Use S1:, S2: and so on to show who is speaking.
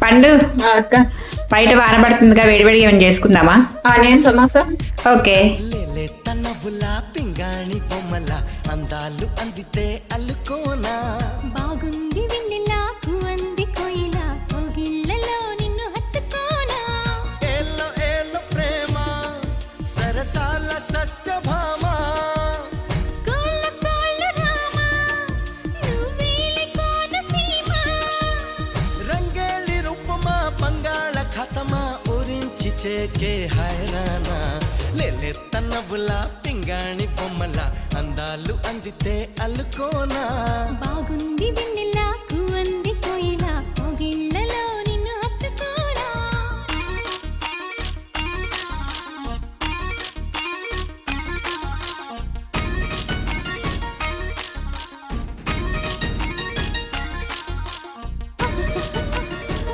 S1: పండు
S2: అక్క
S1: బయట వాన పడుతుందిగా వేడివేడిగా ఏమైనా చేసుకుందామా?
S2: ఆనియన్ సమోసా.
S1: ఓకే.
S3: తనవులా పింగాణి బొమ్మల అందాలు అందితే అల్లుకోనా
S4: బాగుంది వెన్నెలా పువ్వంది కోయిలా కోగిళ్ళలో నిన్ను హత్తుకోనా
S3: ఏలో ఏలో ప్రేమ సరసాల సత్యభామ
S4: కోళ్ళ కోళ్ళు రామా నువ్వేలి కోనసీమ
S3: రంగేళి రూపమా బంగాళ ఖతమా ఊరించి చేకే హైరానా లేలే తనవులా పింగాణి బొమ్మల అందాలు అందితే అల్లుకోనా
S4: బాగుంది వెన్నెలా